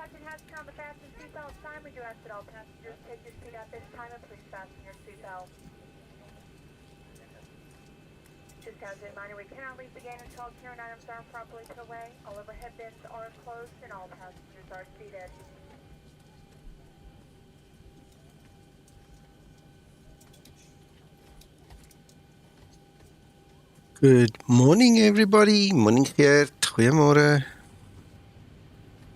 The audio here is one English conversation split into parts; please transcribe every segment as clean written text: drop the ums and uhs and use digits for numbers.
Captain has on the fasten seatbelt sign. We do ask that all passengers take your seat at this time and please fasten your seatbelt. Just as a reminder, we cannot leave the gate until carrying items are properly put away. All overhead bins are closed and all passengers are seated. Good morning, everybody. Morning, Geert. Goeiemorgen.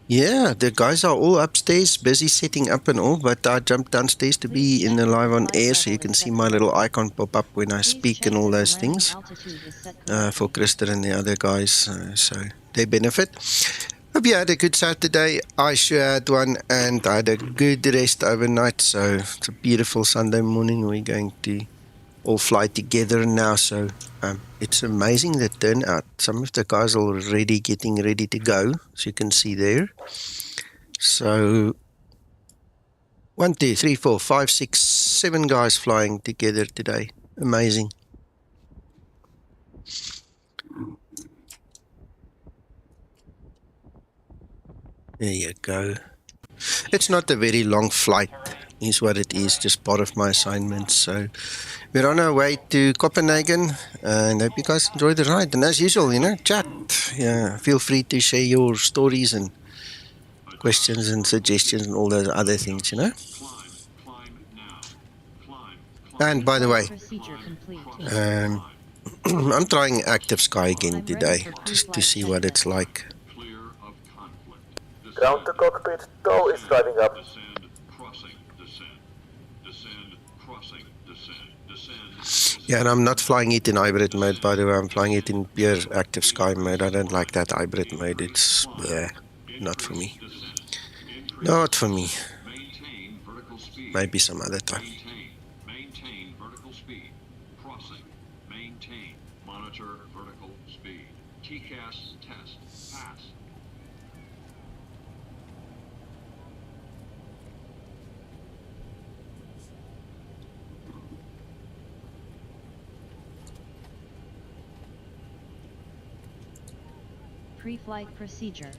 Yeah, the guys are all upstairs, busy setting up and all, but I jumped downstairs to be in the live on air, so you can see my little icon pop up when I speak and all those things for Krista and the other guys, so they benefit. Hope you had a good Saturday. I sure had one, and I had a good rest overnight, so it's a beautiful Sunday morning. We're going to all fly together now, so it's amazing the turnout. Some of the guys are already getting ready to go, as you can see there. So 1, 2, 3, 4, 5, 6, 7 guys flying together today. Amazing. There you go. It's not a very long flight, is what it is, just part of my assignment. So we're on our way to Copenhagen, and hope you guys enjoy the ride. And as usual, chat. Yeah, feel free to share your stories and questions and suggestions and all those other things, And by the way, I'm trying Active Sky again today, just to see what it's like. Ground to cockpit, tow is driving up. Yeah, and I'm not flying it in hybrid mode, by the way. I'm flying it in pure Active Sky mode. I don't like that hybrid mode. It's, not for me. Not for me. Maybe some other time. Maintain vertical speed. Crossing. Maintain. Monitor vertical speed. TCAS test. Pass. Pre-flight procedure.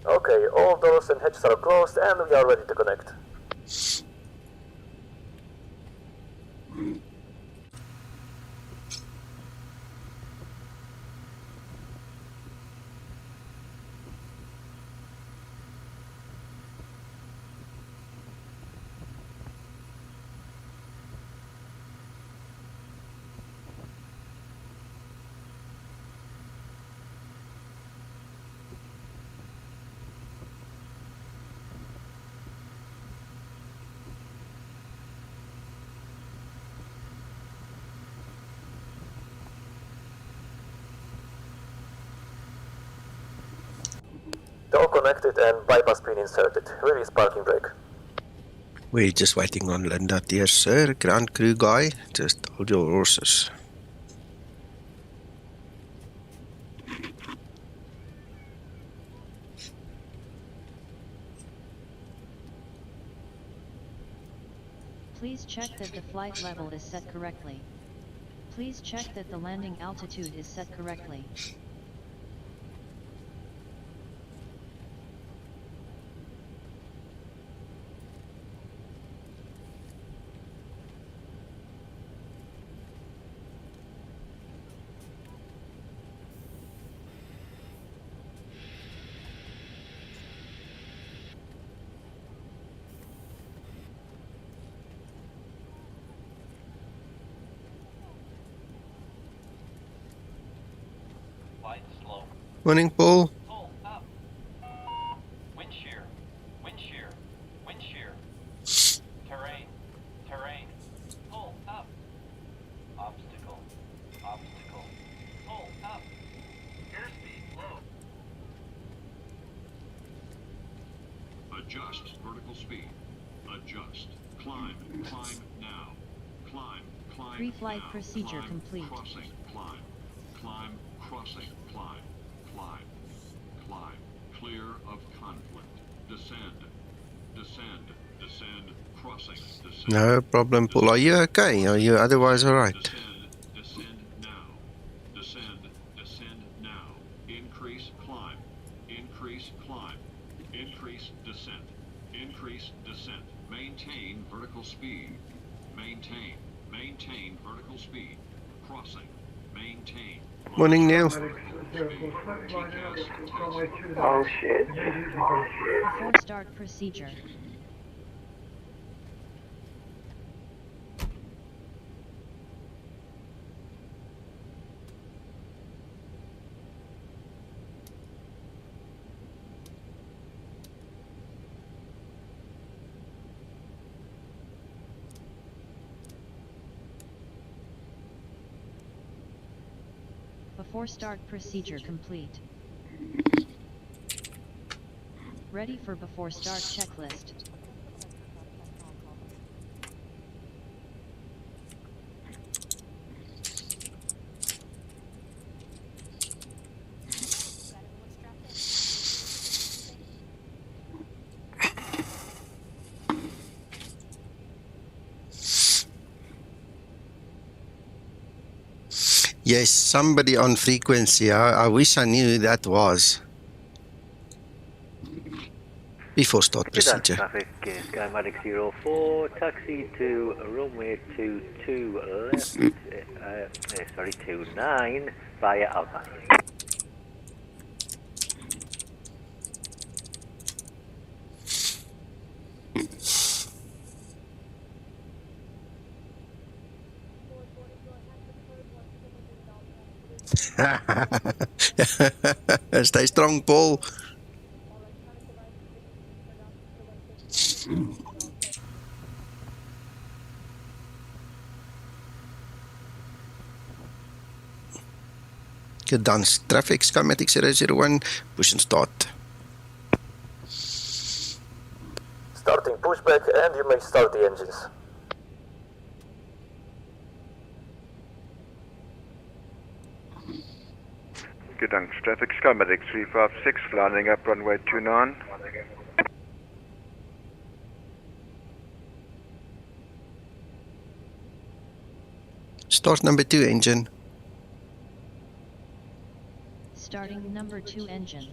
Okay, all doors and hatches are closed and we are ready to connect. Tow connected and bypass pin inserted. Release parking brake. We're just waiting on Linda, dear sir. Ground crew guy, just hold your horses. Please check that the flight level is set correctly. Please check that the landing altitude is set correctly. Morning, Paul. Pull up. Wind shear. Wind shear. Wind shear. Terrain. Terrain. Pull up. Obstacle. Obstacle. Pull up. Airspeed low. Adjust vertical speed. Adjust. Climb. Climb now. Climb. Climb. Pre-flight now. procedure Climb, complete. Crossing. Climb. Climb. Crossing. Climb. Climb. Climb. Clear of conflict. Descend. Descend. Descend. Crossing. Descend. No problem, Paul. Are you okay? Are you otherwise alright? Descend. Descend now. Increase climb. Increase climb. Increase descent. Increase descent. Maintain vertical speed. Maintain. Maintain vertical speed. Crossing. Maintain. Morning, Neil. Oh shit. Before start procedure. Before start procedure complete. Ready for before start checklist. Yes, somebody on frequency. I wish I knew who that was. Before start Gdansk procedure. traffic, Skymatix 04, taxi to runway 22 left, 29 via Alpha. Stay strong, Paul. Gdansk traffic, Skymatix 001, push and start. Starting pushback, and you may start the engines. Gdansk traffic, Skymatix 356, landing up runway 29. Start number 2 engine. Starting number 2 engine.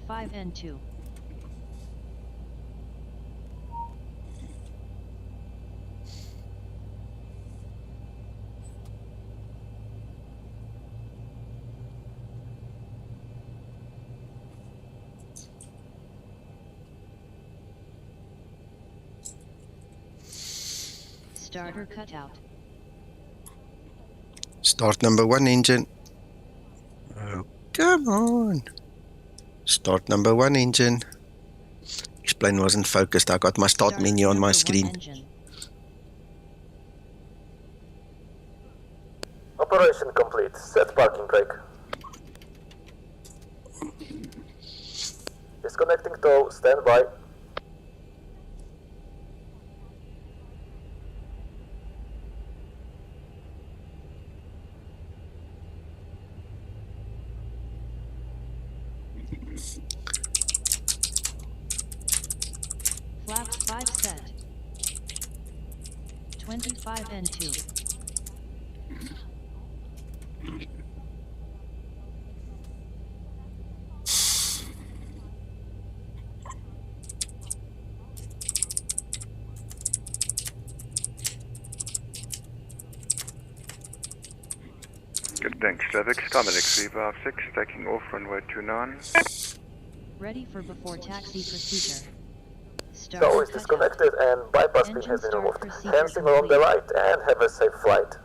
N2. Starter cutout. Start number 1 engine. Oh, come on. Start number 1 engine. Explain wasn't focused. I got my start menu on my screen. Operation complete. Set parking brake. Disconnecting tow. Stand by. Flaps 5 set. 25 N2. Gdansk traffic, Skymatix 356, taking off runway 29. Ready for before taxi procedure. Tow is disconnected and bypass pin has been removed. Hand signal on the right and have a safe flight.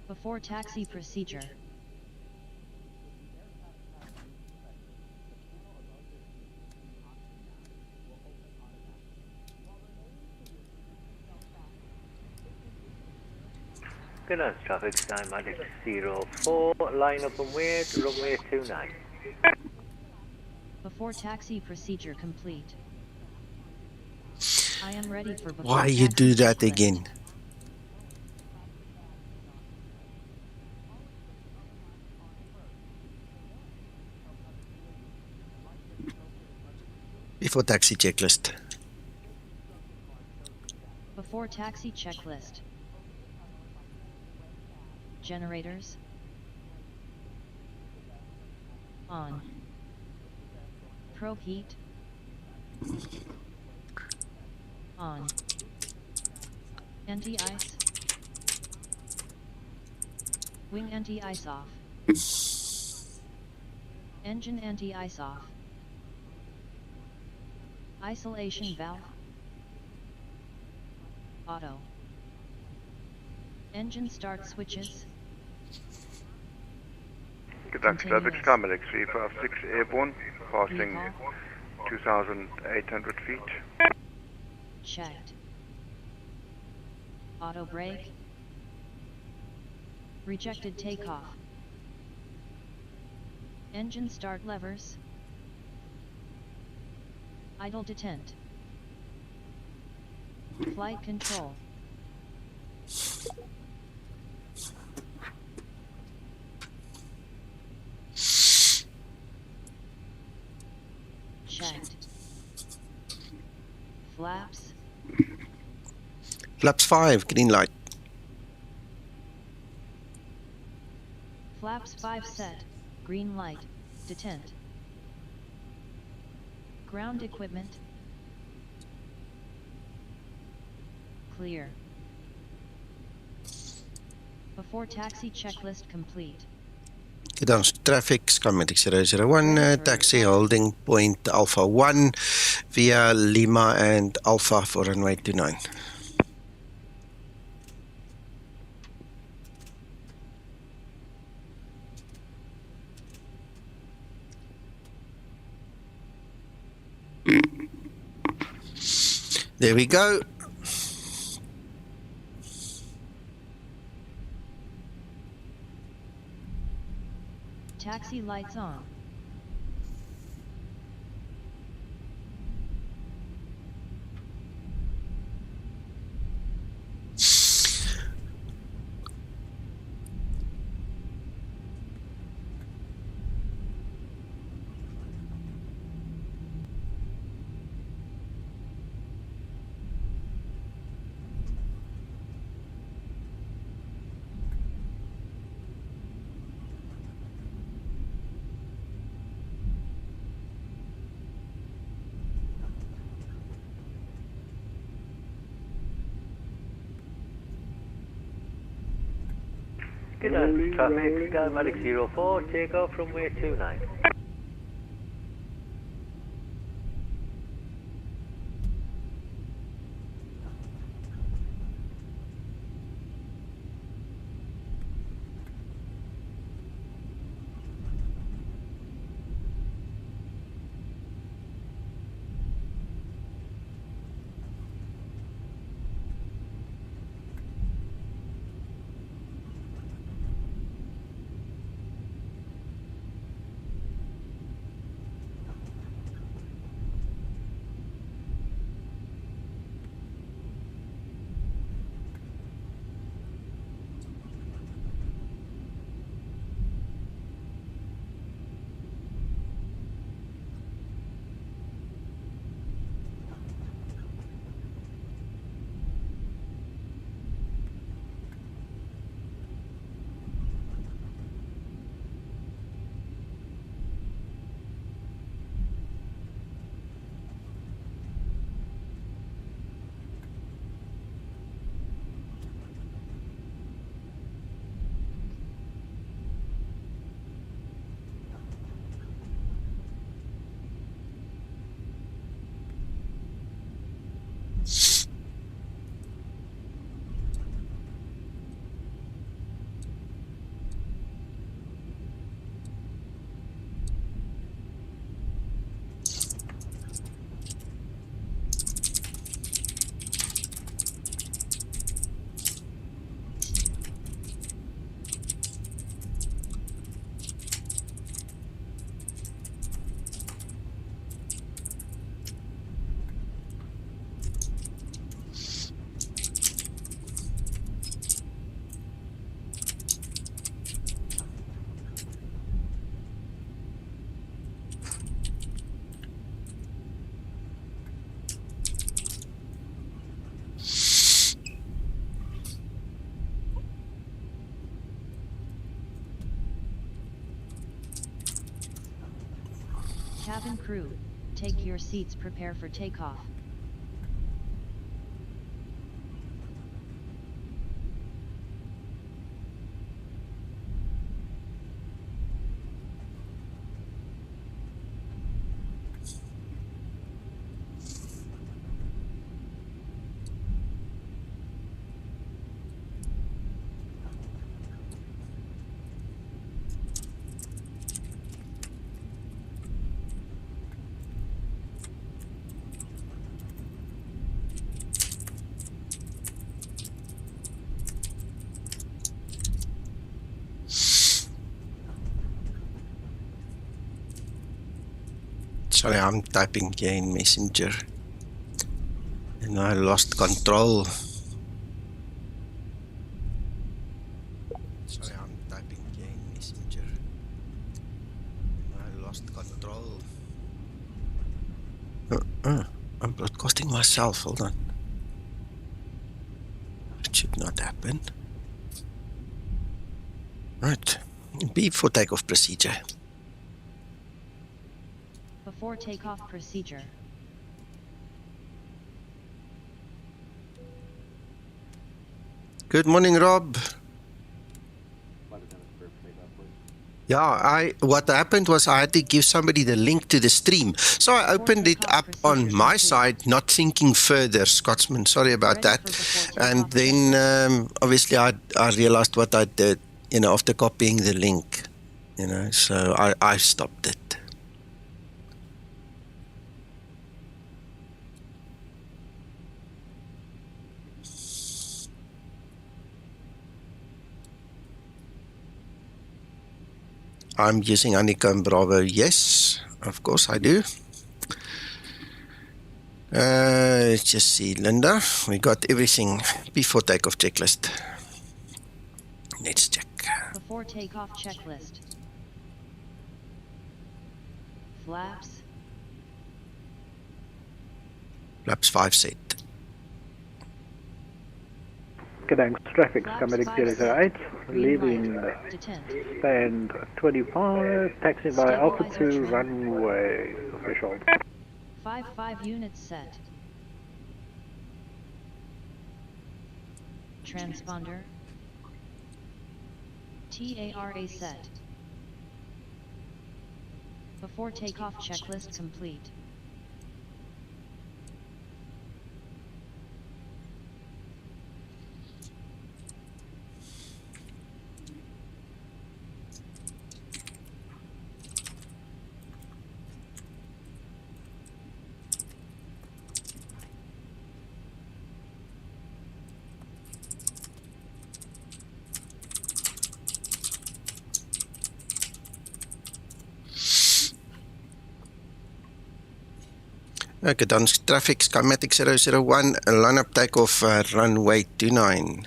Before taxi procedure. Gdansk traffic, Skymatix 04, line up and wait, runway 29. Before taxi procedure complete. I am ready for before Why you taxi do that checklist. again? Before taxi checklist. Before taxi checklist. Generators. On. Probe heat. On. Anti-ice. Wing anti-ice off. Engine anti-ice off. Isolation valve. Auto. Engine start switches. Gdansk traffic, Continuous. Skymatix 356 airborne, passing Recall. 2,800 feet. Checked. Auto brake. Rejected takeoff. Engine start levers. Idle detent. Flight control. Checked. Flaps. Flaps 5, green light. Flaps 5 set. Green light. Detent. Ground equipment. Clear. Before taxi checklist complete. Gdansk traffic, Skymatix 001, taxi holding point Alpha 1 via Lima and Alpha for runway 29. There we go. Taxi lights on. Gdansk traffic, Skymatix 04, takeoff runway 29. Cabin crew, take your seats, prepare for takeoff. Sorry, I'm typing here in Messenger and I lost control. Sorry, I'm typing here in Messenger and I lost control. I'm broadcasting myself, hold on. It should not happen. Right, B for takeoff procedure. Before takeoff procedure. Good morning, Rob. Yeah, what happened was I had to give somebody the link to the stream. So I opened it up on my side, not thinking further, Scotsman, sorry about that. And then obviously I realized what I did, you know, after copying the link, you know, so I stopped it. I'm using Honeycomb Bravo. Yes, of course I do. Let's just see, Linda. We got everything before takeoff checklist. Let's check. Before takeoff checklist. Flaps. Flaps 5 set. Gdansk traffic, Skymatix 008, leaving stand 25, taxiing by Alpha 2 runway official. 5 units set. Transponder. TARA set. Before takeoff checklist complete. Gdansk traffic, Skymatix 001, line up takeoff runway 29.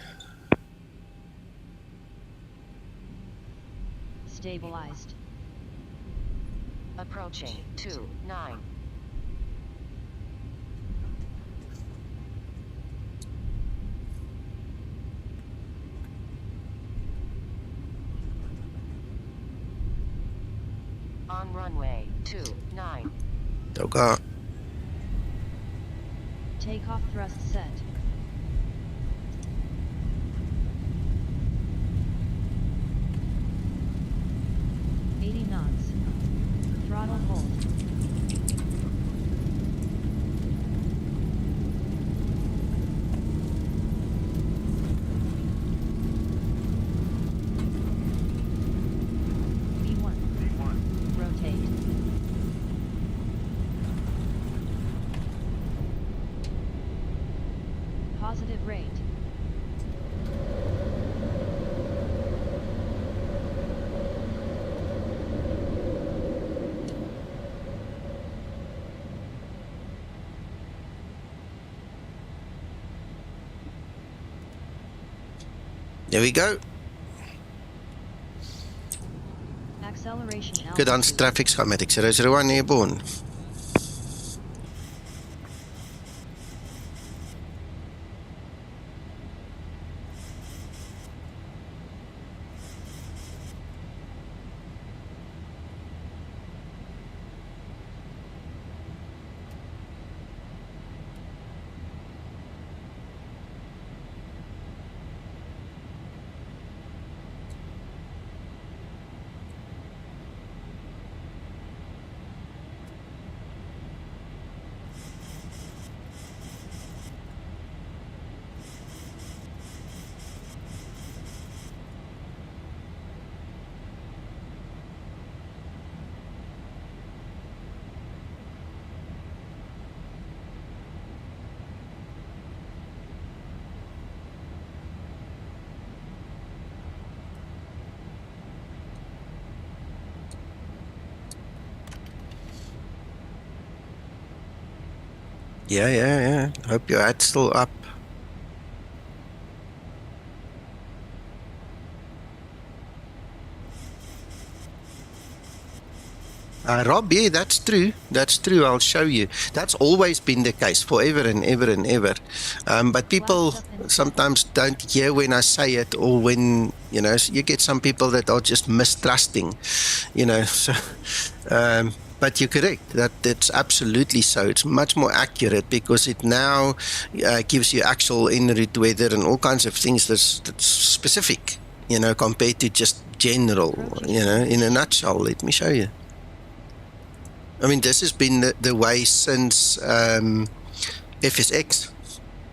Stabilized. Approaching 29. On runway 29. Toga. Takeoff thrust set. knots. Throttle hold. V1. Rotate. Positive rate. There we go. Acceleration. Gdansk traffic, Skymatix 001 airborne. Yeah. Hope your hat's still up. Rob, yeah, that's true. That's true. I'll show you. That's always been the case forever and ever and ever. But people sometimes don't hear when I say it, or when, you know, you get some people that are just mistrusting, you know. So, but you're correct. That's absolutely so. It's much more accurate because it now gives you actual en route weather and all kinds of things that's specific, you know, compared to just general, you know, in a nutshell. Let me show you. I mean, this has been the way since FSX.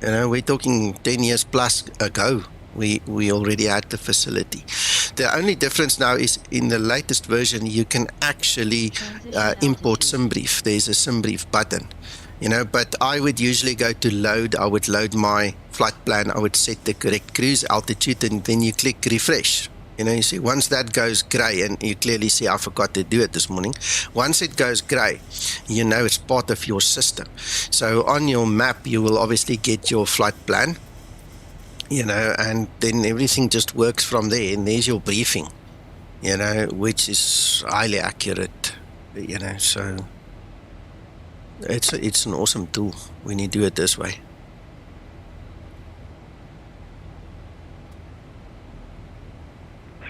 You know, we're talking 10 years plus ago. We already had the facility. The only difference now is in the latest version, you can actually import SimBrief. There's a SimBrief button. You know, but I would usually go to load. I would load my flight plan. I would set the correct cruise altitude, and then you click refresh. You know, you see, once that goes grey, and you clearly see I forgot to do it this morning. Once it goes grey, you know it's part of your system. So on your map, you will obviously get your flight plan, you know, and then everything just works from there. And there's your briefing, you know, which is highly accurate, you know. So it's an awesome tool when you do it this way.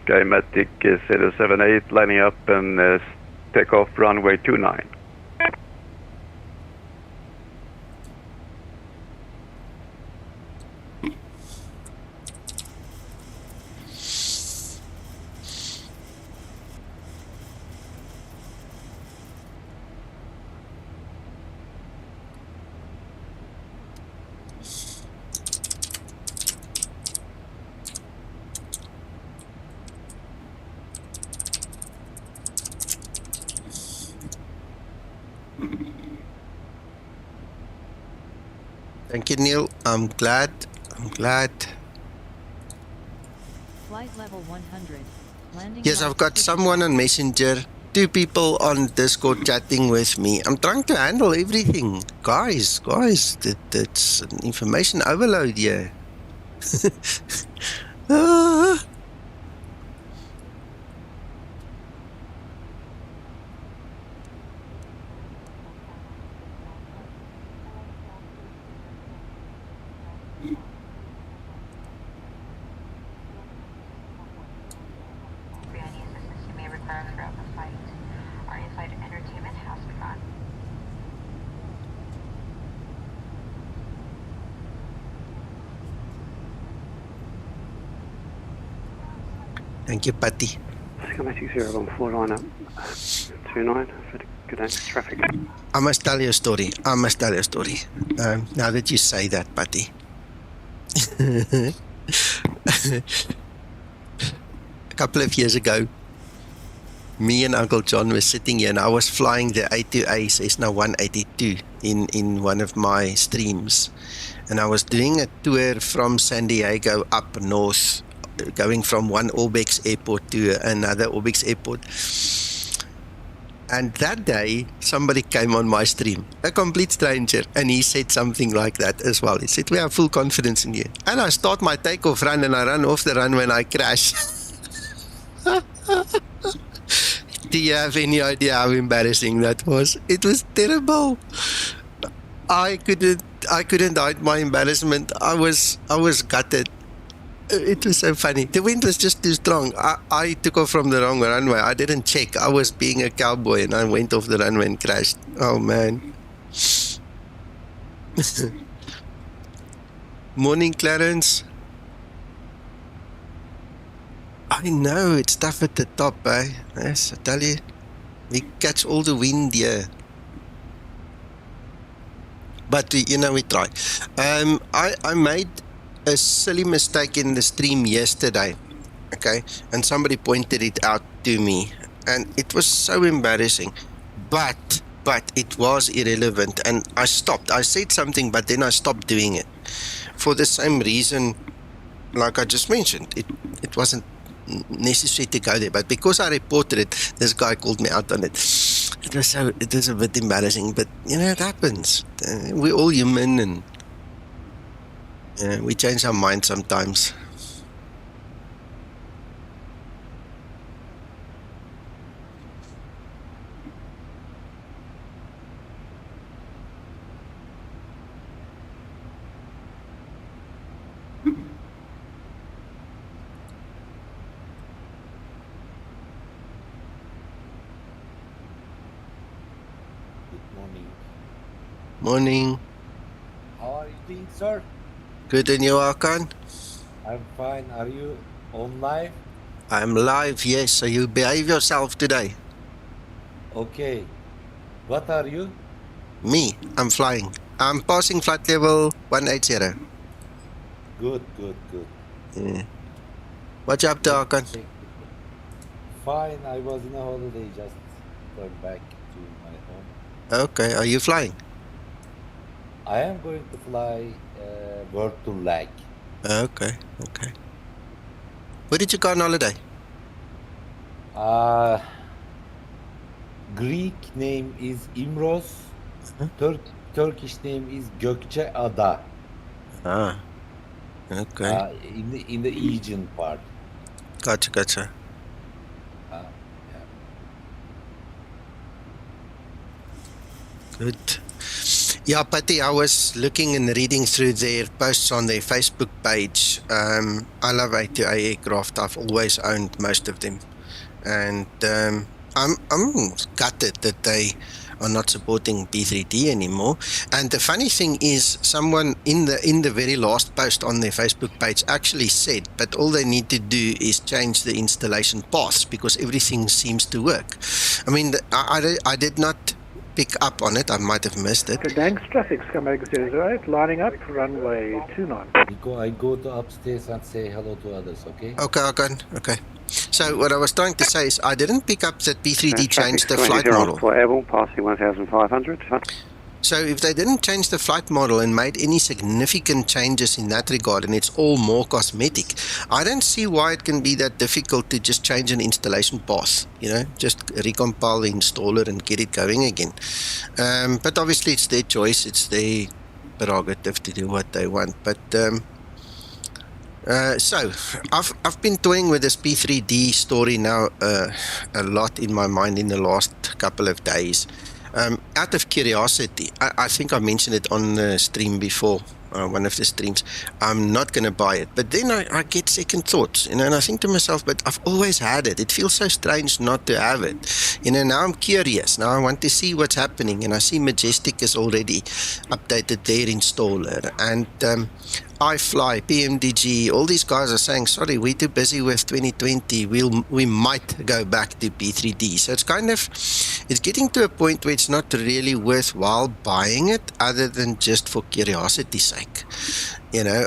Skymatic 078 lining up and takeoff runway 29. Thank you, Neil. I'm glad. Flight level 100. Landing Yes, I've got someone on Messenger, 2 people on Discord chatting with me. I'm trying to handle everything. Guys, that's an information overload here. Thank you, Patty. Skymatix VA Flight line up 29 for Gdansk traffic. I must tell you a story. Now that you say that, Patty. A couple of years ago, me and Uncle John were sitting here, and I was flying the A2A Cessna 182 in one of my streams, and I was doing a tour from San Diego up north, going from one Orbex airport to another Orbex airport. And that day, somebody came on my stream, a complete stranger, and he said something like that as well. He said, "We have full confidence in you." And I start my takeoff run, and I run off the runway and I crash. Do you have any idea how embarrassing that was? It was terrible. I couldn't hide my embarrassment. I was gutted. It was so funny. The wind was just too strong. I took off from the wrong runway. I didn't check. I was being a cowboy, and I went off the runway and crashed. Oh, man. Morning, Clarence. I know, it's tough at the top, eh? Yes, I tell you. We catch all the wind here. But, we try. I made a silly mistake in the stream yesterday, okay, and somebody pointed it out to me, and it was so embarrassing, but it was irrelevant, and I stopped. I said something, but then I stopped doing it for the same reason like I just mentioned. It wasn't necessary to go there, but because I reported it, this guy called me out on it. it was a bit embarrassing, but you know, it happens. We're all human, and we change our mind sometimes. Morning. How are you doing, sir? Good, and you, Hakan? I'm fine. Are you on live? I'm live, yes, so you behave yourself today. Okay. What are you? Me, I'm flying. I'm passing flight level 180. Good. Yeah. What you up to, Hakan? Fine. I was in a holiday, just turned back to my home. Okay, are you flying? I am going to fly World to Lag. Okay. Where did you go on holiday? Greek name is Imros. Turkish name is Gökçeada. Okay. In the Aegean part. Gotcha. Yeah. Good. Yeah, Patty, I was looking and reading through their posts on their Facebook page. I love A2A aircraft. I've always owned most of them. And I'm gutted that they are not supporting P3D anymore. And the funny thing is, someone in the very last post on their Facebook page actually said, but all they need to do is change the installation paths because everything seems to work. I mean, I did not pick up on it. I might have missed it. Gdansk traffic, Skymatix VA Flight, lining up, runway 29. I go to upstairs and say hello to others, okay? Okay. So what I was trying to say is I didn't pick up that P3D changed the flight model. For Airborne, passing 1,500. So if they didn't change the flight model and made any significant changes in that regard, and it's all more cosmetic, I don't see why it can be that difficult to just change an installation path, just recompile the installer and get it going again. But obviously it's their choice, it's their prerogative to do what they want. But so I've been toying with this P3D story now a lot in my mind in the last couple of days. Out of curiosity, I think I mentioned it on the stream before, one of the streams. I'm not going to buy it, but then I get second thoughts, and I think to myself, but I've always had it. It feels so strange not to have it. Now I'm curious. Now I want to see what's happening, and I see Majestic has already updated their installer, and iFly, PMDG, all these guys are saying, sorry, we're too busy with 2020. We might go back to P3D. So it's getting to a point where it's not really worthwhile buying it other than just for curiosity's sake.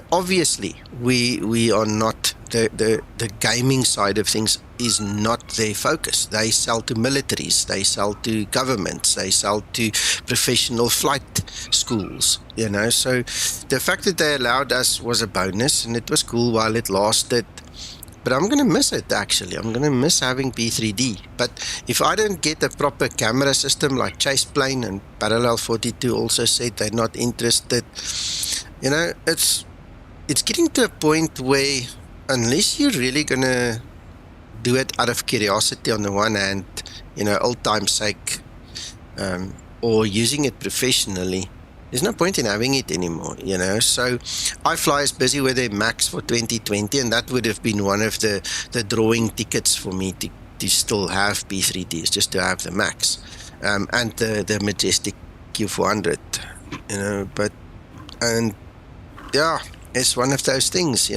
Obviously we are not, the gaming side of things is not their focus. They sell to militaries, they sell to governments, they sell to professional flight schools, so the fact that they allowed us was a bonus, and it was cool while it lasted. But I'm going to miss it, actually. I'm going to miss having P3D. But if I don't get a proper camera system like Chase Plane, and Parallel 42 also said they're not interested, it's getting to a point where unless you're really going to do it out of curiosity on the one hand, old time's sake, or using it professionally, there's no point in having it anymore, So iFly is busy with their MAX for 2020, and that would have been one of the drawing tickets for me to still have P3Ds, just to have the MAX, and the Majestic Q400, it's one of those things,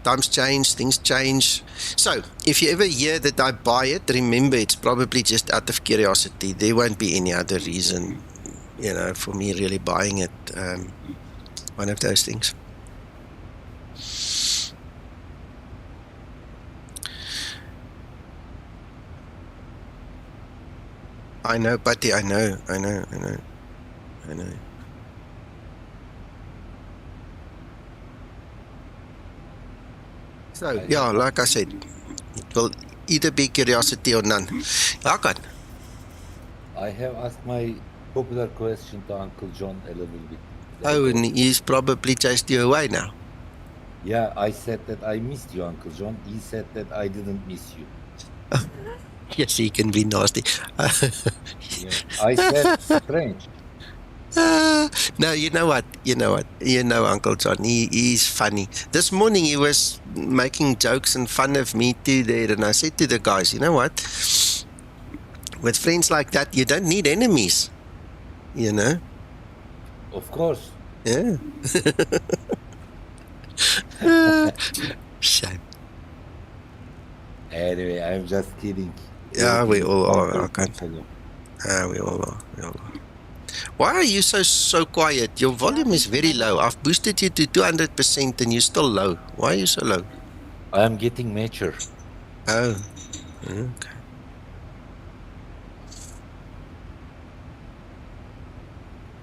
times change, things change. So if you ever hear that I buy it, remember it's probably just out of curiosity. There won't be any other reason, for me really buying it. One of those things. I know, Patty, I know. So, yeah, like I said, it will either be curiosity or none. Hakan? I have asked my popular question to Uncle John a little bit. Oh, and he's probably chased you away now. Yeah, I said that I missed you, Uncle John. He said that I didn't miss you. Yes, he can be nasty. Yeah, I said strange. No, you know what? You know Uncle John. He's funny. This morning he was making jokes and fun of me too there, and I said to the guys, you know what? With friends like that, you don't need enemies. You know? Of course. Yeah. Shame. Anyway, I'm just kidding. Yeah, we all are. Okay. We all are. Why are you so quiet? Your volume is very low. I've boosted you to 200% and you're still low. Why are you so low? I am getting mature. Oh, okay.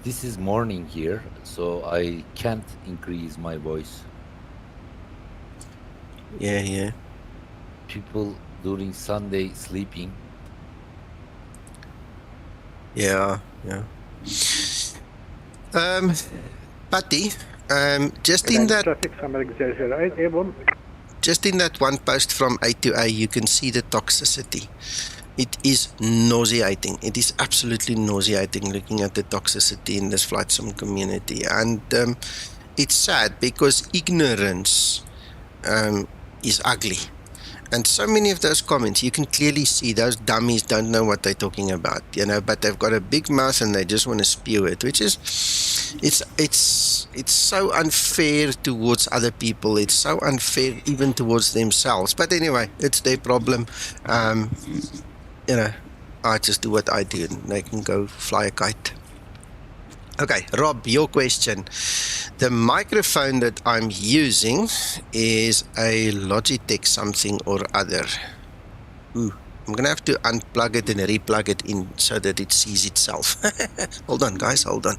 This is morning here, so I can't increase my voice. Yeah. People during Sunday sleeping. Yeah. Patty, just in that traffic, Skymatix 008, airborne. Just in that one post from A to A, you can see the toxicity. It is nauseating. It is absolutely nauseating looking at the toxicity in this flight sim community. And it's sad because ignorance is ugly. And so many of those comments, you can clearly see those dummies don't know what they're talking about, you know, but they've got a big mouth and they just want to spew it, which is, it's so unfair towards other people. It's so unfair even towards themselves. But anyway, it's their problem. You know, I just do what I do and they can go fly a kite. Okay, Rob, your question. The microphone that I'm using is a Logitech something or other. Ooh, I'm going to have to unplug it and replug it in so that it sees itself. Hold on, guys, hold on.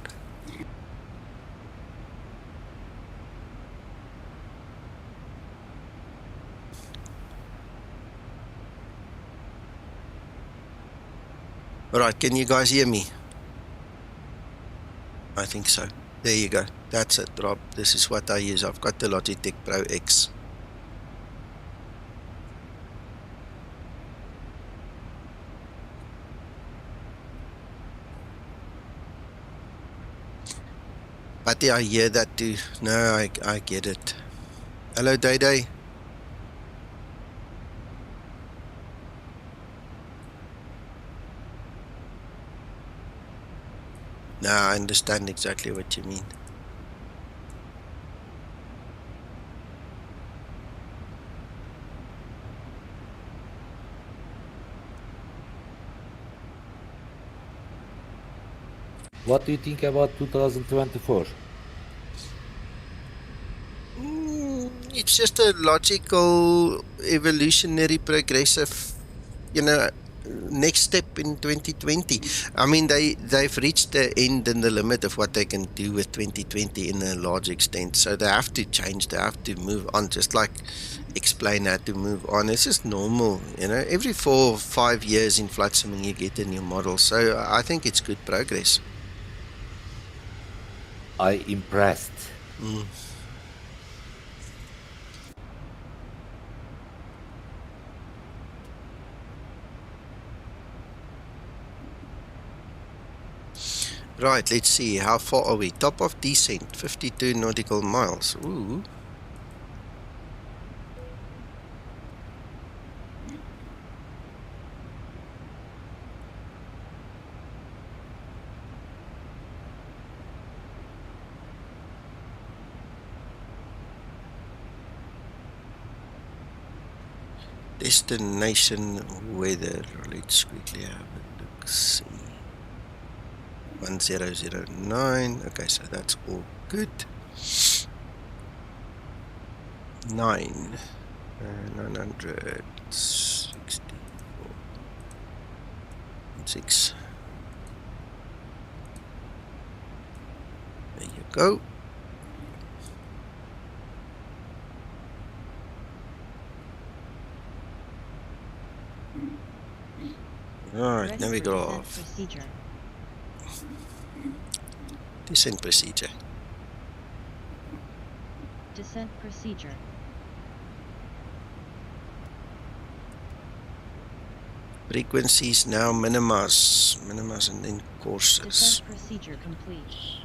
Alright, can you guys hear me? I think so. There you go. That's it, Rob. This is what I use. I've got the Logitech Pro X. But I hear that too. No, I get it. Hello, Day Day. No, I understand exactly what you mean. What do you think about 2024? It's just a logical, evolutionary, progressive, you know, next step in 2020. I mean, they've reached the end and the limit of what they can do with 2020 in a large extent. So they have to change. They have to move on. Just like explain how to move on. It's just normal, you know. Every 4 or 5 years in flight simming, you get a new model. So I think it's good progress. I impressed. Right, let's see. How far are we? Top of descent, 52 nautical miles. Ooh. Destination weather. Let's quickly have a look. See. 1009. Okay, so that's all good. 964. 6. There you go. Alright. Now we for go descent off. procedure. Descent procedure. Descent procedure. Frequencies now minimize and then courses. Descent procedure complete.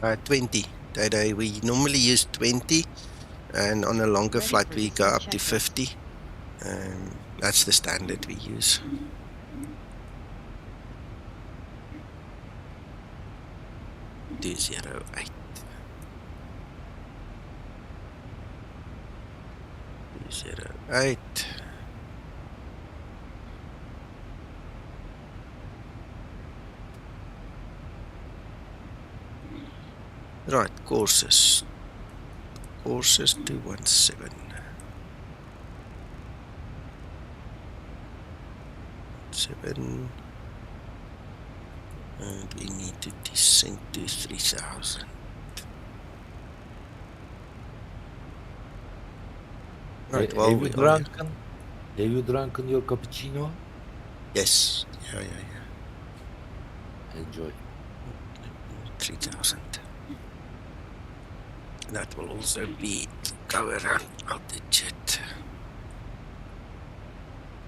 Uh, 20. We normally use 20, and on a longer Ready flight for we go descent up to 50. That's the standard we use. Two 08. 208. Right, courses. Courses 217. 7. And we need to descend to 3000. Right, well, have you drunken your cappuccino? Yes. Yeah. Enjoy. 3000. That will also be go around altitude.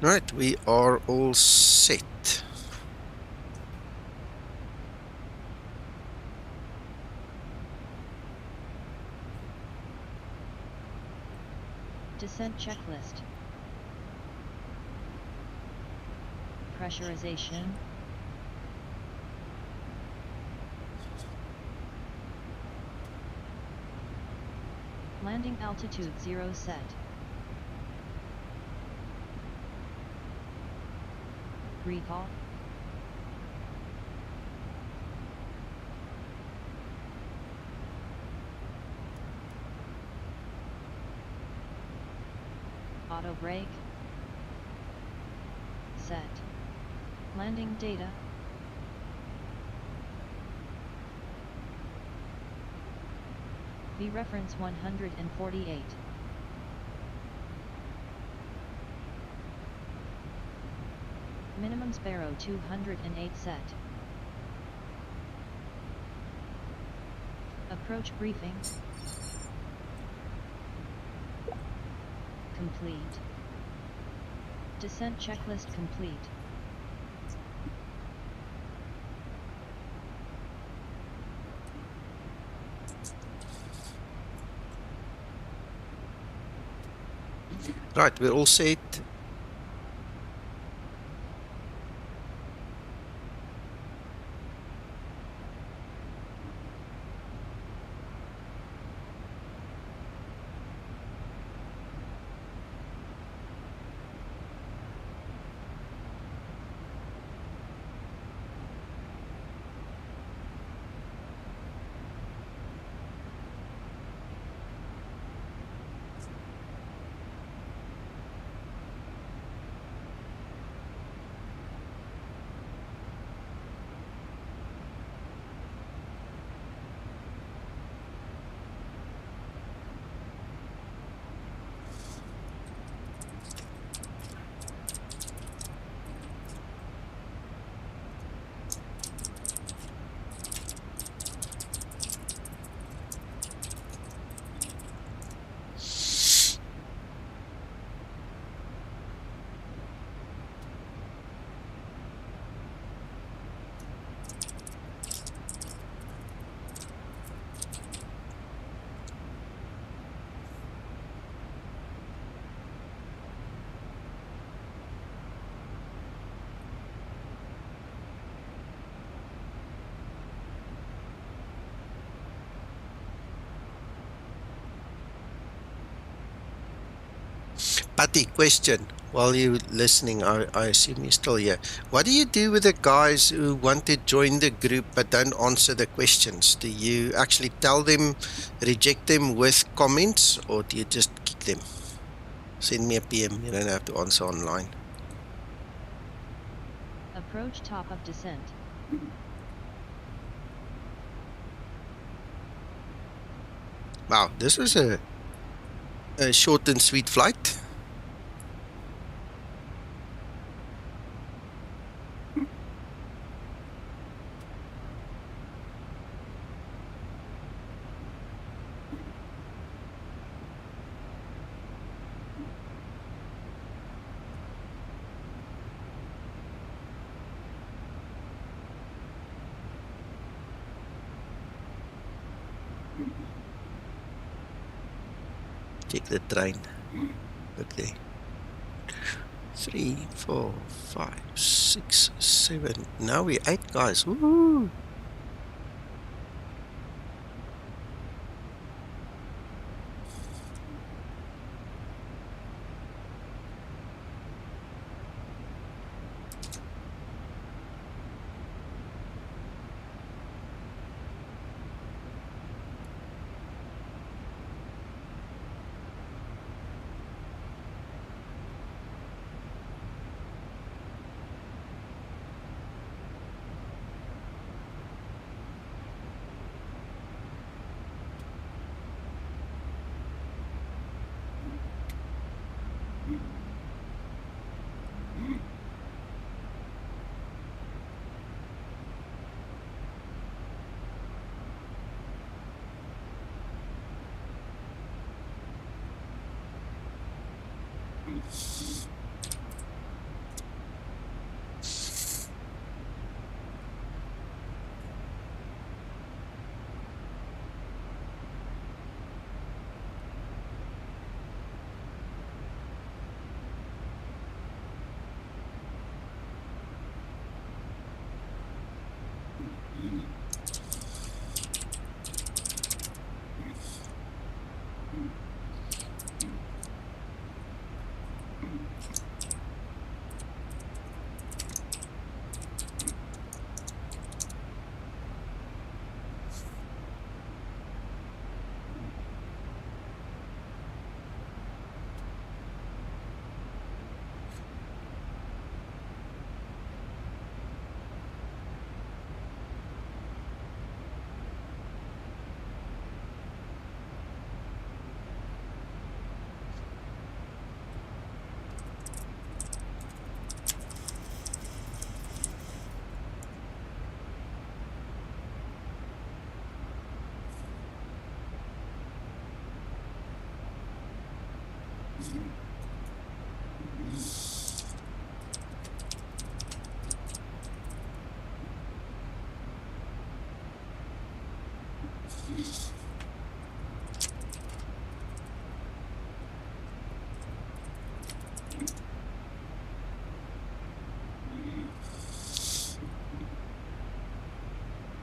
Right, we are all set. Descent checklist. Pressurization. Landing altitude 0 set. Recall. Auto brake. Set. Landing data. V reference 148. Minimum Sparrow 208 set. Approach briefing. Complete. Descent checklist complete. Right, we're all set. Patty, question. While you're listening, I assume you're still here. What do you do with the guys who want to join the group but don't answer the questions? Do you actually tell them, reject them with comments, or do you just kick them? Send me a PM, you don't have to answer online. Approach top of descent. Wow, this was a short and sweet flight. Check the train. Look there. 3, 4, 5, 6, 7. Now we're 8 guys. Woo!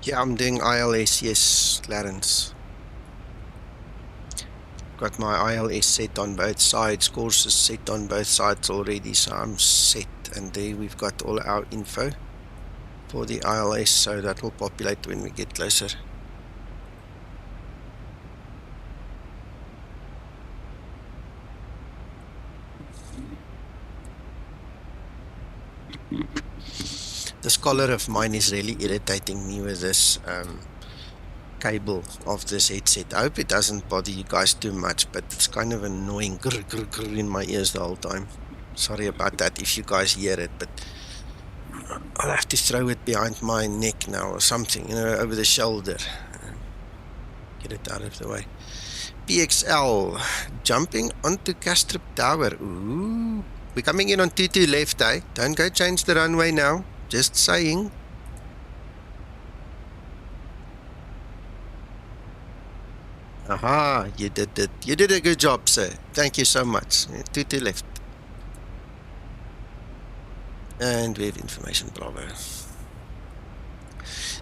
Yeah, I'm doing ILS, yes, Clarence. Got my ILS set on both sides, course is set on both sides already, so I'm set. And there we've got all our info for the ILS, so that will populate when we get closer. This collar of mine is really irritating me with this cable of this headset. I hope it doesn't bother you guys too much, but it's kind of annoying grr, grr, grr in my ears the whole time. Sorry about that if you guys hear it, but I'll have to throw it behind my neck now or something, you know, over the shoulder. Get it out of the way. PXL, jumping onto Castrop Tower. Ooh, we're coming in on 22 left, eh? Don't go change the runway now. Just saying. Aha, you did it. You did a good job, sir. Thank you so much. 22 left. And we have information, Bravo.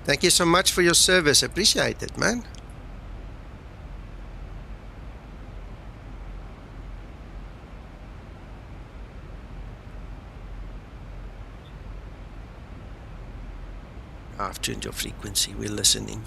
Thank you so much for your service. Appreciate it, man. I've tuned your frequency. We're listening.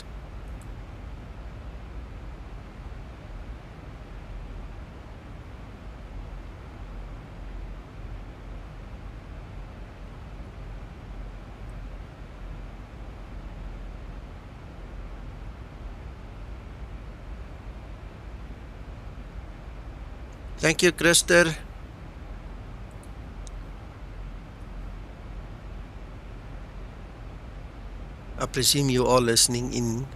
Thank you, Krister. I presume you are listening in.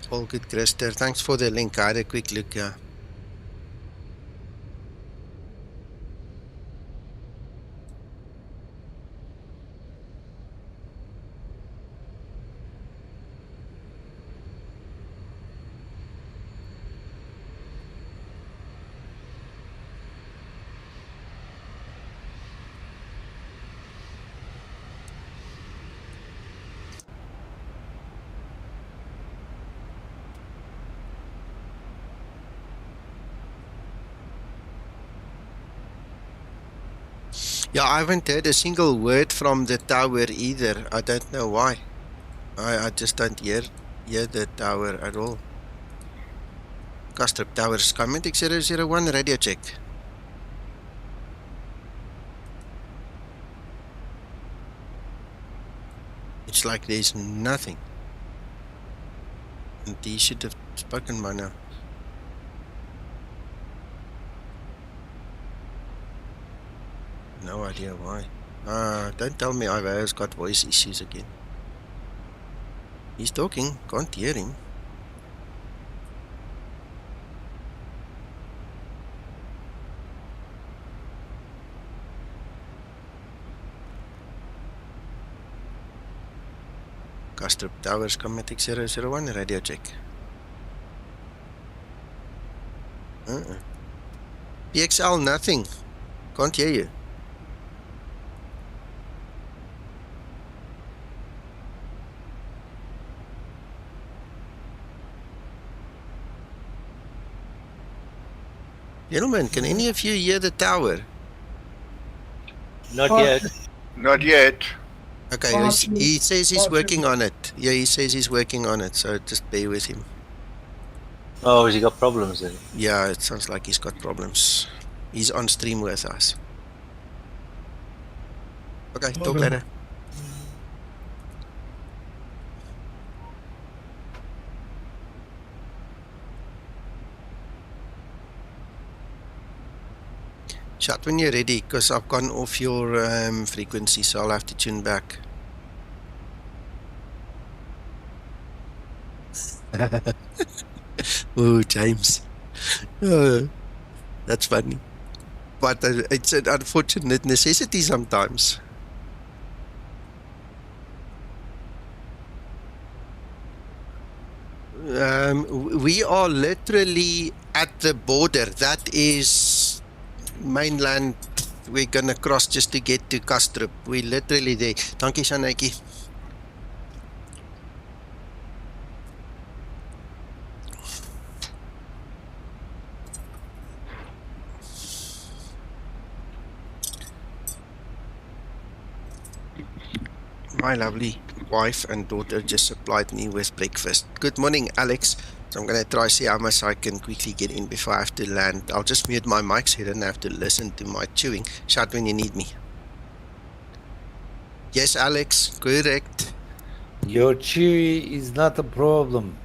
All good, Krister. Thanks for the link. I had a quick look here. Yeah, I haven't heard a single word from the tower either. I don't know why. I just don't hear the tower at all. Castrop Tower, Skymatix 001, radio check. It's like there's nothing. And he should have spoken by now. No idea why. Don't tell me Ivo's got voice issues again. He's talking, can't hear him. Castrop Towers, Skymatix 001, radio check. PXL, nothing. Can't hear you. Gentlemen, can any of you hear the tower? Not yet. Not yet. Okay, he says he's working on it. Yeah, he says he's working on it, so just bear with him. Oh, has he got problems then? Yeah, it sounds like he's got problems. He's on stream with us. Okay, talk later. Chat when you're ready, because I've gone off your frequency, so I'll have to tune back. Oh, James. That's funny. But it's an unfortunate necessity sometimes. We are literally at the border. That is mainland. We're gonna cross just to get to Castrop. We're literally there. Dankie, Shanaki. My lovely wife and daughter just supplied me with breakfast. Good morning, Alex. So I'm going to try see how much I can quickly get in before I have to land. I'll just mute my mic so you don't have to listen to my chewing. Shout when you need me. Yes, Alex, correct. Your chewy is not a problem.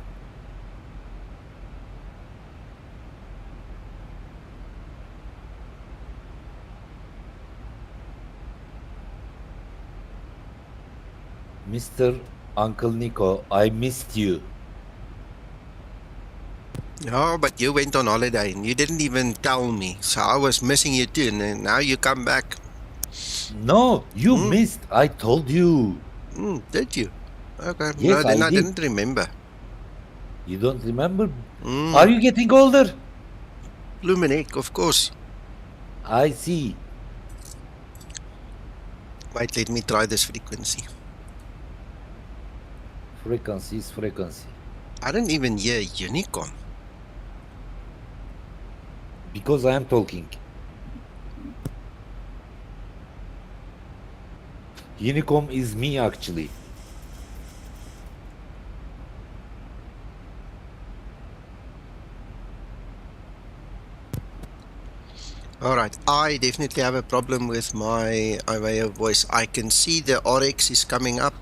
Mr. Uncle Nico, I missed you. No, but you went on holiday and you didn't even tell me. So I was missing you too, and now you come back. No, you missed. I told you. Did you? Okay. Yes, No, then I did. didn't remember. You don't remember? Are you getting older? Luminek, of course. I see. Wait, let me try this frequency. Frequency is frequency. I don't even hear Unicom. Because I am talking. Unicom is me actually. Alright, I definitely have a problem with my IVA voice. I can see the RX is coming up,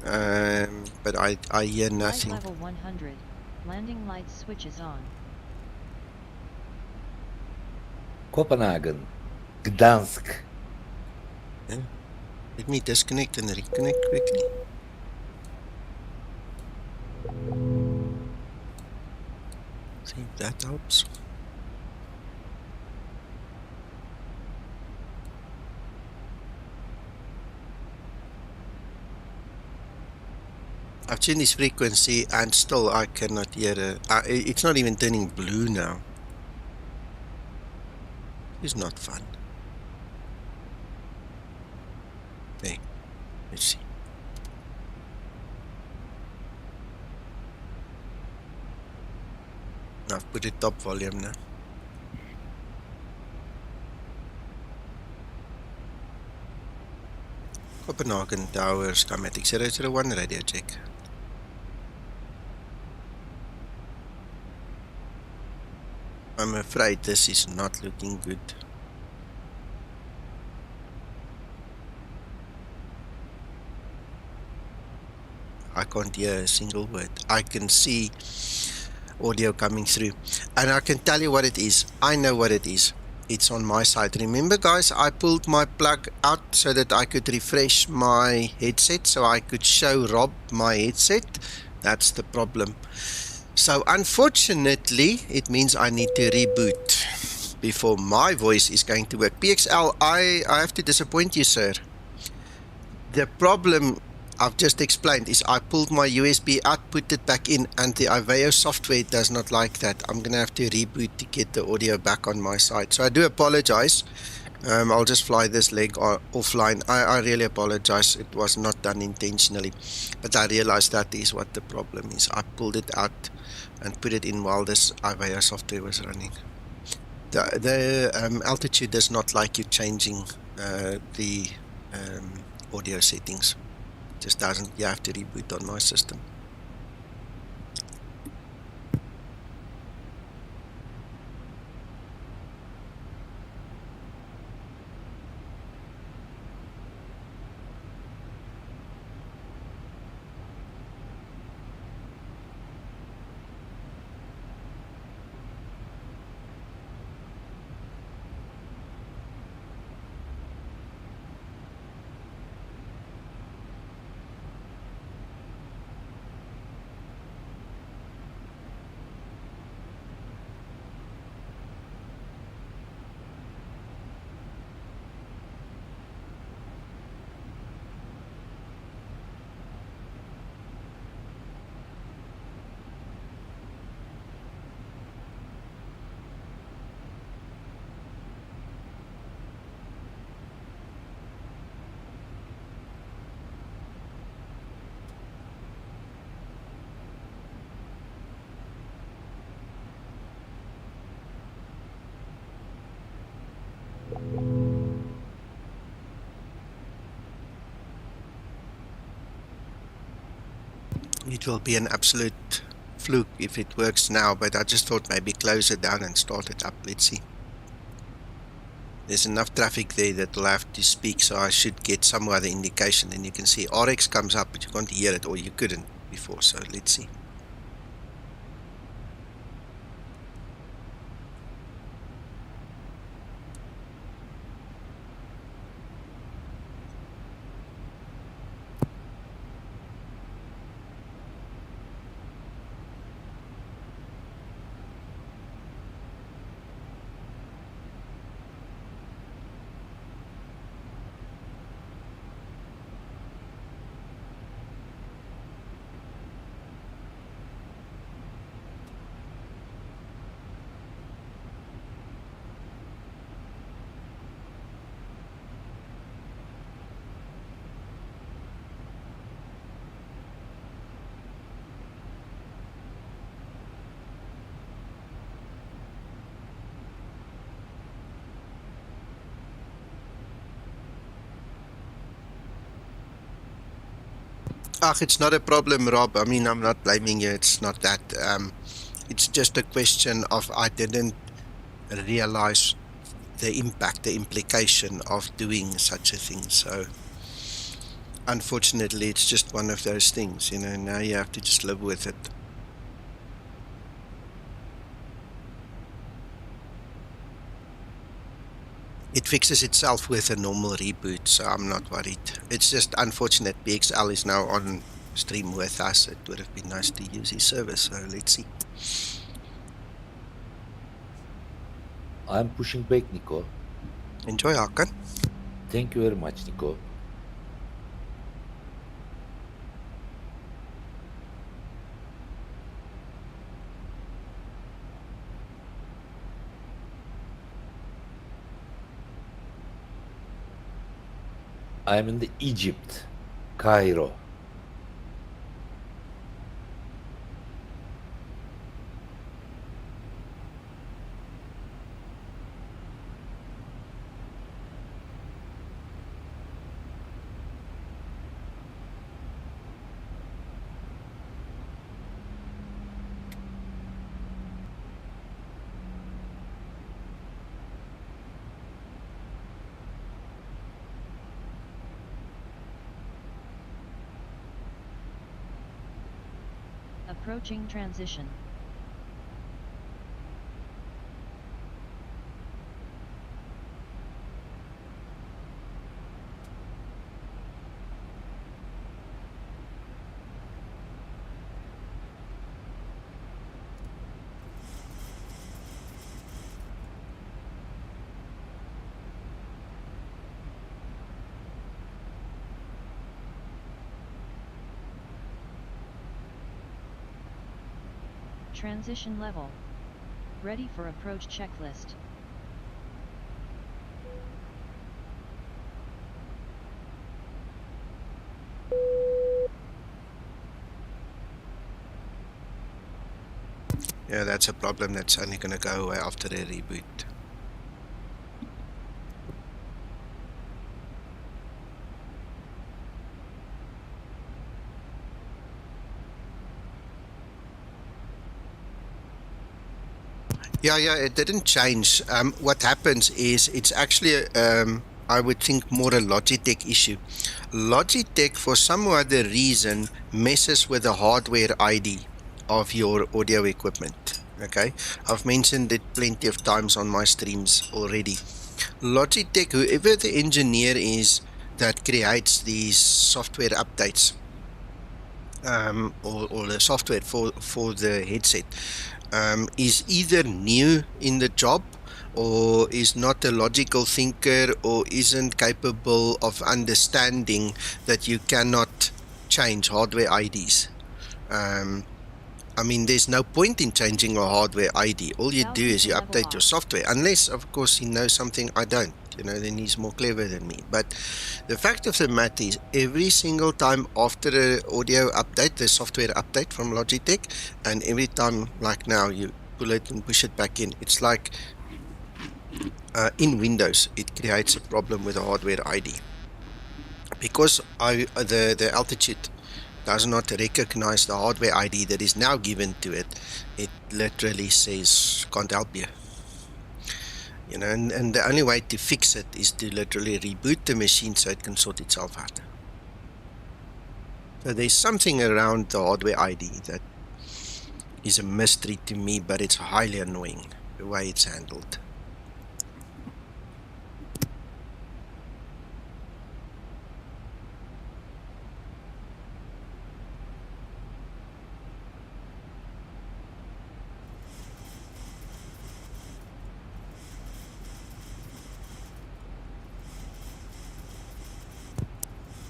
but I hear Flight nothing. level 100. Landing lights switches on. Copenhagen. Gdansk. Yeah. Let me disconnect and reconnect quickly. See if that helps. I've changed this frequency and still I cannot hear it. It's not even turning blue now. It's not fun. Okay, let's see. I've put it top volume now. Copenhagen Tower, Skymatix 001 radio check. I'm afraid this is not looking good. I can't hear a single word. I can see audio coming through. And I can tell you what it is. I know what it is. It's on my side. Remember guys, I pulled my plug out so that I could refresh my headset, so I could show Rob my headset. That's the problem. So unfortunately, it means I need to reboot before my voice is going to work. PXL, I have to disappoint you, sir. The problem I've just explained is I pulled my USB out, put it back in, and the IVA software does not like that. I'm going to have to reboot to get the audio back on my side. So I do apologize. I'll just fly this leg offline. I really apologize. It was not done intentionally. But I realized that is what the problem is. I pulled it out and put it in while this IVA software was running. The altitude does not like you changing the audio settings. Just doesn't. You have to reboot on my system. It will be an absolute fluke if it works now, but I just thought maybe close it down and start it up. Let's see. There's enough traffic there that will have to speak, so I should get some other indication. Then you can see RX comes up, but you can't hear it, or you couldn't before, so let's see. It's not a problem, Rob. I mean, I'm not blaming you. It's not that. It's just a question of I didn't realize the impact, the implication of doing such a thing. So, unfortunately, it's just one of those things, you know. Now you have to just live with it. It fixes itself with a normal reboot, so I'm not worried. It's just unfortunate PXL is now on stream with us. It would have been nice to use his service, so let's see. I'm pushing back, Nico. Enjoy, Hakan. Thank you very much, Nico. I'm in the Egypt, Cairo. Approaching transition. Transition level. Ready for approach checklist. Yeah, that's a problem that's only going to go away after a reboot. Yeah, it didn't change. What happens is it's actually, I would think, more a Logitech issue. Logitech, for some other reason, messes with the hardware ID of your audio equipment. Okay, I've mentioned it plenty of times on my streams already. Logitech, whoever the engineer is that creates these software updates, or the software for the headset, is either new in the job, or is not a logical thinker, or isn't capable of understanding that you cannot change hardware IDs. I mean, there's no point in changing a hardware ID. All you do is you update your software, unless, of course, he knows something I don't. You know, then he's more clever than me. But the fact of the matter is, every single time after an audio update, the software update from Logitech, and every time, like now, you pull it and push it back in, it's like in Windows, it creates a problem with the hardware ID. Because the altitude does not recognize the hardware ID that is now given to it, it literally says, can't help you. You know, and the only way to fix it is to literally reboot the machine so it can sort itself out. So there's something around the hardware ID that is a mystery to me, but it's highly annoying, the way it's handled.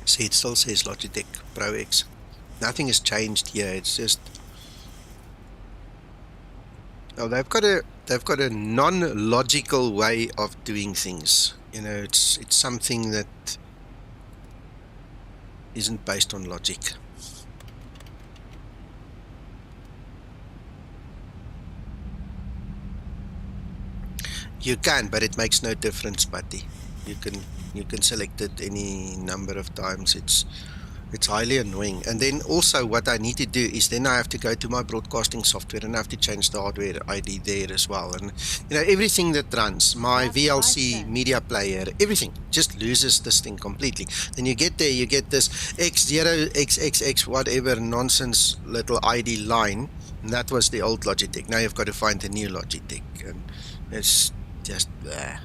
See, it still says Logitech Pro X. Nothing has changed here. It's just, oh, they've got a non-logical way of doing things. You know, it's something that isn't based on logic. You can, but it makes no difference, buddy. You can select it any number of times. It's It's highly annoying. And then also what I need to do is then I have to go to my broadcasting software and I have to change the hardware ID there as well. And you know, everything that runs, my VLC media player, everything just loses this thing completely. Then you get there, you get this X0, XXX, whatever nonsense little ID line. And that was the old Logitech. Now you've got to find the new Logitech. And it's just bleh.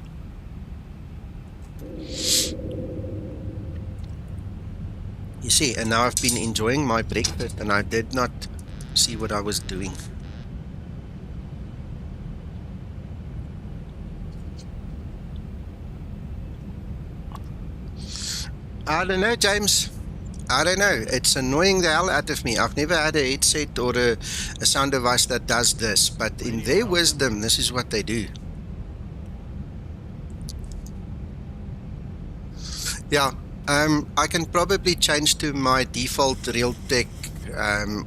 You see, and now I've been enjoying my breakfast and I did not see what I was doing. I don't know, James. I don't know. It's annoying the hell out of me. I've never had a headset or a sound device that does this, but in their wisdom, this is what they do. Yeah. I can probably change to my default Realtek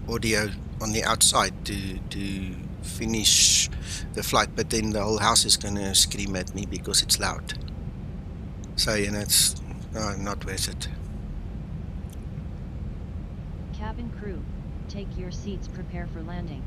audio on the outside to finish the flight, but then the whole house is going to scream at me because it's loud. So, you know, it's not worth it. Cabin crew, take your seats, prepare for landing.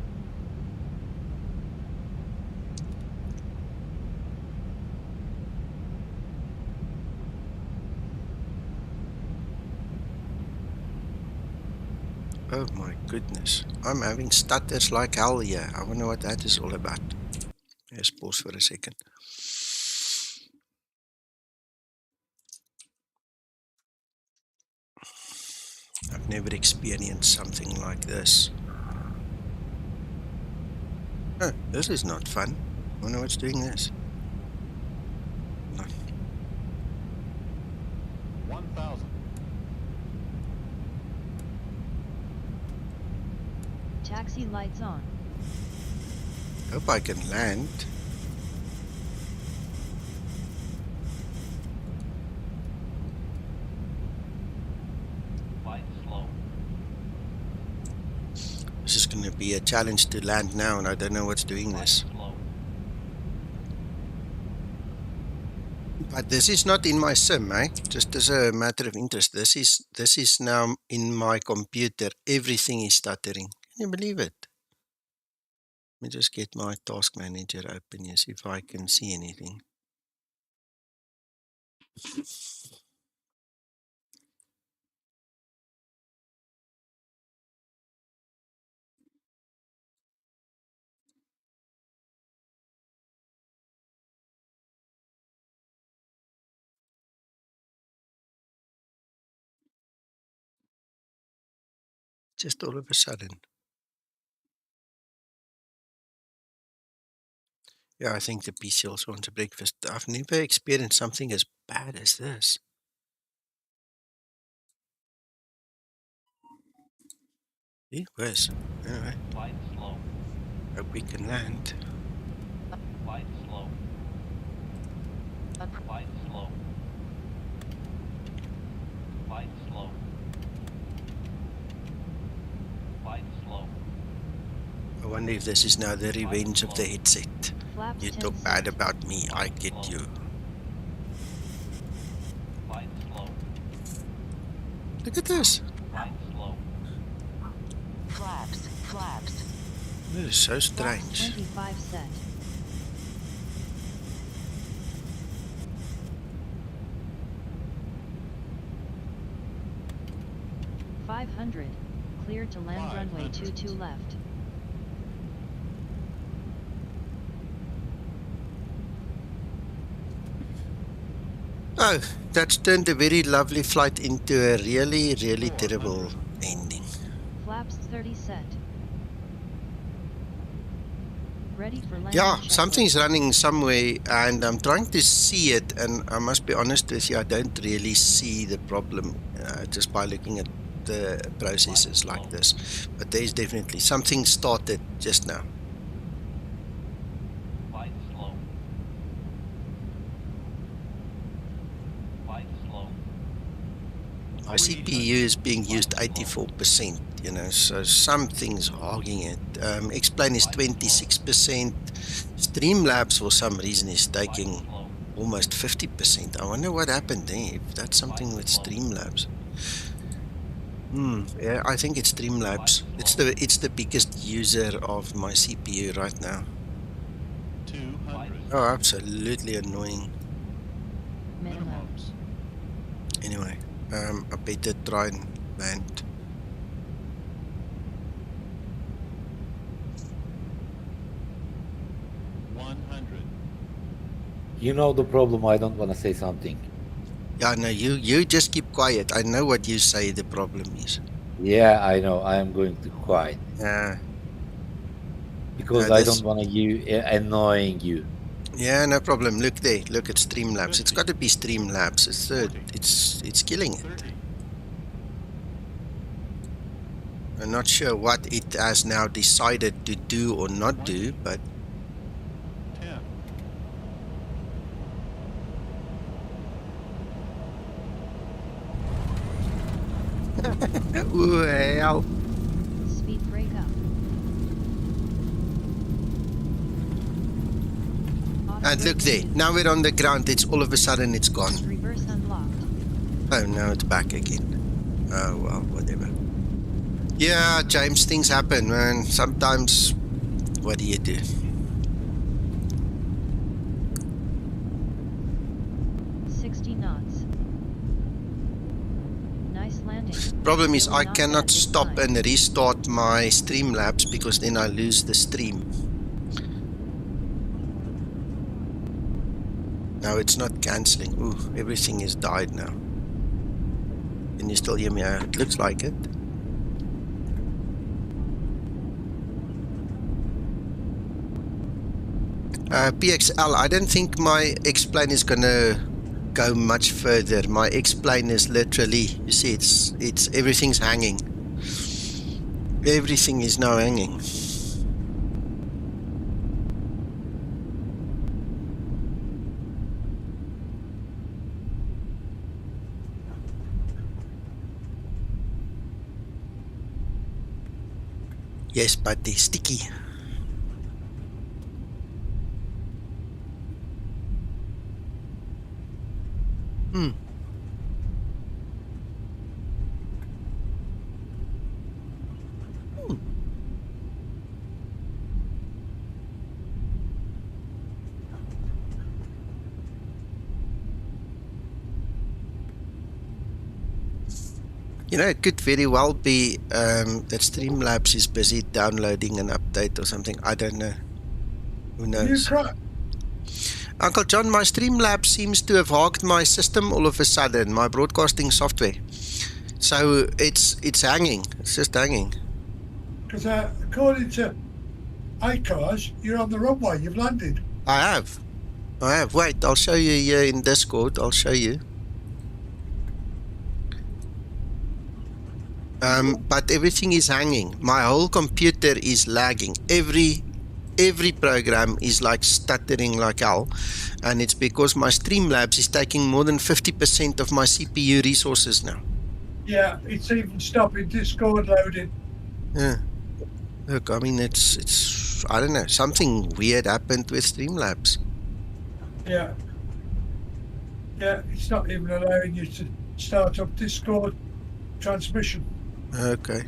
Oh my goodness, I'm having stutters like hell here. I wonder what that is all about. Let's pause for a second. I've never experienced something like this. Oh, this is not fun. I wonder what's doing this. No. 1,000. Taxi lights on. Hope I can land. Flight slow. This is going to be a challenge to land now, and I don't know what's doing this. But this is not in my sim, eh? Just as a matter of interest, this is now in my computer. Everything is stuttering. Can you believe it? Let me just get my task manager open here, see if I can see anything. Just all of a sudden. Yeah, I think the PC also wants a breakfast. I've never experienced something as bad as this. It was. Anyway. Flight slow. Hope we can land. Flight slow. Flight slow. Flight slow. Flight slow. I wonder if this is now the revenge of the headset. Flaps You talk bad about me, I get you. Flight slow. Look at this. Flight slow. Flaps, flaps. This is so strange. 25 set. $500. Cleared to land runway 22 left. Oh, that's turned a very lovely flight into a really, really terrible ending. Flaps 30 set. Ready for landing. Yeah, check something's in. running somewhere and I'm trying to see it, and I must be honest with you, I don't really see the problem just by looking at the processes like this. But there's definitely something started just now. Flight slow. Flight slow. My CPU is being used 84%, you know, so something's hogging it. X-Plane is 26%. Streamlabs for some reason is taking almost 50%. I wonder what happened there, if that's something with Streamlabs. Yeah, I think it's Streamlabs. It's the biggest user of my CPU right now. 200. Oh, absolutely annoying. Minimums. Anyway, I better try and land. You know the problem, I don't want to say something. Yeah, no, you just keep quiet. I know what you say the problem is. Yeah, I know, I am going to quiet. Yeah. Because No, I don't want you annoying you. Yeah, no problem. Look there. Look at Streamlabs. It's got to be Streamlabs. It's killing it. I'm not sure what it has now decided to do or not do, but well. Speed break up. And look there. Now we're on the ground. It's all of a sudden it's gone. Reverse unlocked. Oh, now it's back again. Oh well, whatever. Yeah, James, things happen, man. Sometimes, what do you do? Problem is I cannot stop and restart my Streamlabs because then I lose the stream. No, it's not cancelling. Ooh, everything has died now. Can you still hear me? It looks like it. PXL, I don't think my X-Plane is gonna go much further. My X-Plane is literally, you see, it's everything's hanging. Everything is now hanging. Yes, but they're sticky. You know, it could very well be that Streamlabs is busy downloading an update or something. I don't know. Who knows? Uncle John, my Streamlabs seems to have hacked my system all of a sudden, my broadcasting software. So it's hanging. It's just hanging. Because according to EKCH, you're on the runway. You've landed. I have. Wait, I'll show you here in Discord. I'll show you. But everything is hanging. My whole computer is lagging. Every program is like stuttering like hell, and it's because my Streamlabs is taking more than 50% of my CPU resources now. Yeah, it's even stopping Discord loading. Yeah. Look, I mean, it's I don't know, something weird happened with Streamlabs. Yeah. Yeah, it's not even allowing you to start up Discord transmission. Okay.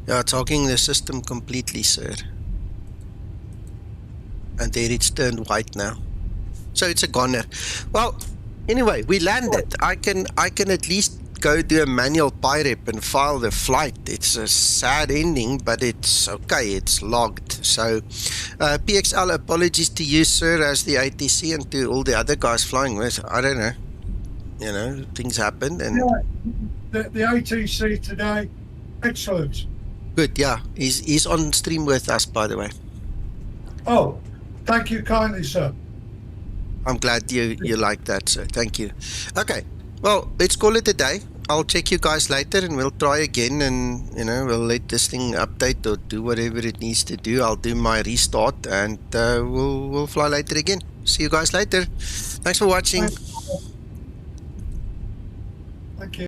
Yeah, it's hogging the system completely, sir. And there it's turned white now. So it's a goner. Well, anyway, we landed. I can at least go do a manual PIREP and file the flight. It's a sad ending, but it's okay. It's logged. So, PXL, apologies to you, sir, as the ATC, and to all the other guys flying with. I don't know. You know, things happen. And yeah, the ATC today, excellent. Good, yeah. He's on stream with us, by the way. Oh, thank you kindly, sir. I'm glad you like that, sir. Thank you. Okay, well, let's call it a day. I'll check you guys later and we'll try again, and you know, we'll let this thing update or do whatever it needs to do. I'll do my restart and we'll fly later again. See you guys later. Thanks for watching. Thank you.